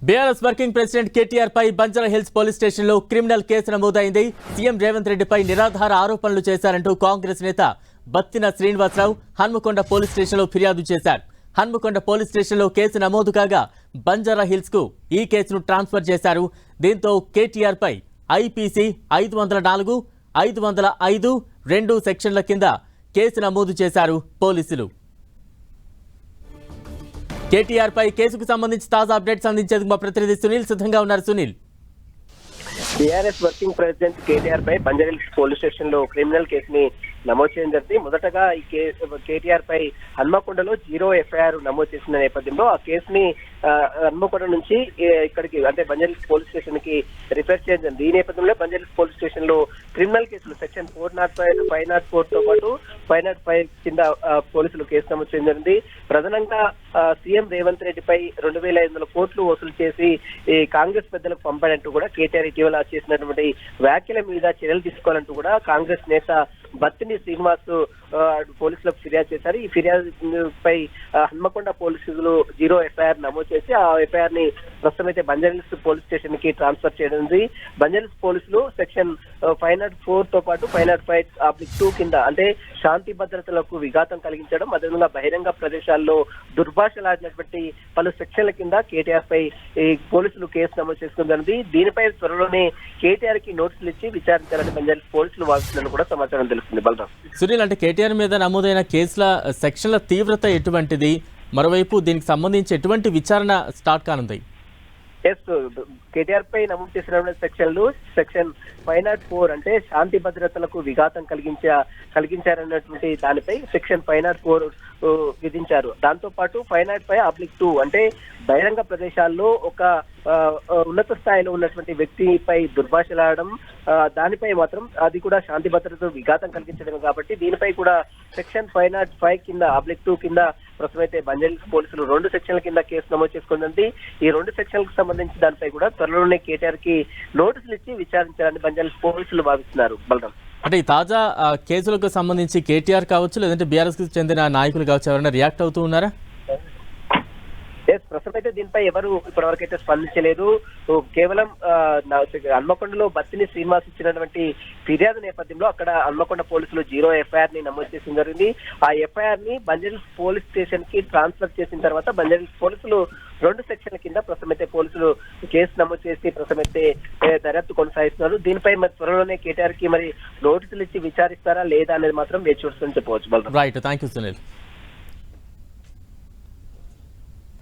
BRS working president KTR పై Banjara Hills police స్టేషన్లో criminal case నమోదైంది. సీఎం రేవంత్ రెడ్డిపై నిరాధార ఆరోపణలు చేశారంటూ కాంగ్రెస్ నేత బత్తిన శ్రీనివాసరావు హన్మకొండ పోలీస్ స్టేషన్లో ఫిర్యాదు చేశారు. హన్మకొండ పోలీస్ స్టేషన్లో కేసు నమోదు కాగా బంజారా హిల్స్ కు ఈ కేసును ట్రాన్స్ఫర్ చేశారు. దీంతో కేటీఆర్ పై ఐపీసీ 504, 505 2 సెక్షన్ల కింద కేసు నమోదు చేశారు పోలీసులు. కేటీఆర్ పై కేసుకు సంబంధించి తాజా అప్డేట్స్ అందించేందుకు మా ప్రతినిధి సునీల్ సిద్ధంగా ఉన్నారు. సునీల్, బీఆర్ఎస్ వర్కింగ్ ప్రెసిడెంట్ కేటీఆర్ పై బంజారా హిల్స్ పోలీస్ స్టేషన్ లో క్రిమినల్ కేసుని నమోదు చేయడం జరిగింది. మొదటగా ఈ కేటీఆర్ పై హన్మకొండలో 0 ఎఫ్ఐఆర్ నమోదు చేసిన నేపథ్యంలో ఆ కేసుని హన్మకొండ నుంచి ఇక్కడికి అంటే బంజారా హిల్స్ పోలీస్ స్టేషన్ కి రిఫర్ చేయడం జరిగింది. ఈ నేపథ్యంలో బంజారా హిల్స్ పోలీస్ స్టేషన్ లో క్రిమినల్ కేసులు సెక్షన్ 405, 504 తో పాటు 505 కింద పోలీసులు కేసు నమోదు చేయడం జరిగింది. ప్రధానంగా సీఎం రేవంత్ రెడ్డిపై 2500 కోట్లు వసూలు చేసి ఈ కాంగ్రెస్ పెద్దలకు పంపాడంటూ కూడా కేటీఆర్ ఇటీవల చేసినటువంటి వ్యాఖ్యల మీద చర్యలు తీసుకోవాలంటూ కూడా కాంగ్రెస్ నేత బత్తిని శ్రీనివాస్ పోలీసులకు ఫిర్యాదు చేశారు. ఈ ఫిర్యాదు పై హన్మకొండ పోలీసులు 0 ఎఫ్ఐఆర్ నమోదు చేసి ఆ ఎఫ్ఐఆర్ ని ప్రస్తుతం అయితే బంజారా హిల్స్ పోలీస్ స్టేషన్ కి ట్రాన్స్ఫర్ చేయడం ఉంది. బంజారా హిల్స్ పోలీసులు సెక్షన్ 504 తో పాటు 505(2) కింద అంటే శాంతి భద్రతలకు విఘాతం కలిగించడం, అదేవిధంగా బహిరంగ ప్రదేశాల్లో దుర్భాషలాడినటువంటి పలు సెక్షన్ల కింద కేటీఆర్ పై ఈ పోలీసులు కేసు నమోదు చేసుకుంది. దీనిపై త్వరలోనే కేటీఆర్ కి నోటీసులు ఇచ్చి విచారించాలని బంజారా హిల్స్ పోలీసులు వాదిస్తున్నట్టు కూడా సమాచారం తెలుస్తుంది. బలరాం, సునీల్, అంటే కేటీఆర్ మీద నమోదైన కేసుల సెక్షన్ల తీవ్రత ఎటువంటిది? మరోవైపు దీనికి సంబంధించి ఎటువంటి విచారణ స్టార్ట్ కానుంది? కేటీఆర్ పై నమోదు చేసిన సెక్షన్లు సెక్షన్ 504 అంటే శాంతి భద్రతలకు విఘాతం కలిగించారన్నటువంటి దానిపై సెక్షన్ 504 విధించారు. దాంతో పాటు 505(2) అంటే బహిరంగ ప్రదేశాల్లో ఒక ఉన్నత స్థాయిలో ఉన్నటువంటి వ్యక్తిపై దుర్భాషలాడడం, దానిపై మాత్రం అది కూడా శాంతి భద్రతకు విఘాతం కలిగించడం కాబట్టి దీనిపై కూడా సెక్షన్ 505 కింద (2) కింద ప్రస్తుతమైతే బంజారా హిల్స్ పోలీసులు 2 సెక్షన్ల కింద కేసు నమోదు చేసుకుంది. ఈ 2 సెక్షన్లకు సంబంధించి దానిపై కూడా త్వరలోనే కేటీఆర్ కి నోటీసులు ఇచ్చి విచారించాలని బంజారా హిల్స్ పోలీసులు భావిస్తున్నారు. బలరాం, అంటే ఈ తాజా కేసులకు సంబంధించి కేటీఆర్ కావచ్చు, లేదంటే బీఆర్ఎస్ కి చెందిన నాయకులు కావచ్చు, ఎవరైనా రియాక్ట్ అవుతూ ఉన్నారా? ప్రస్తుతం అయితే దీనిపై ఎవరు ఇప్పటివరకు అయితే స్పందించలేదు. కేవలం హన్మకొండలో బత్తిని శ్రీనివాస్ ఇచ్చినటువంటి ఫిర్యాదు నేపథ్యంలో అక్కడ హన్మకొండ పోలీసులు 0 ఎఫ్ఐఆర్ ని నమోదు చేసిన జరిగింది. ఆ ఎఫ్ఐఆర్ ని బంజారా హిల్స్ పోలీస్ స్టేషన్ కి ట్రాన్స్ఫర్ చేసిన తర్వాత బంజారా హిల్స్ పోలీసులు 2 సెక్షన్ల కింద ప్రస్తుతం అయితే పోలీసులు కేసు నమోదు చేసి ప్రస్తుతం అయితే దర్యాప్తు కొనసాగిస్తున్నారు. దీనిపై మరి త్వరలోనే కేటీఆర్ కి మరి నోటీసులు ఇచ్చి విచారిస్తారా లేదా అనేది మాత్రం వేచి చూస్తుందని చెప్పవచ్చు. Right, thank you Sunil.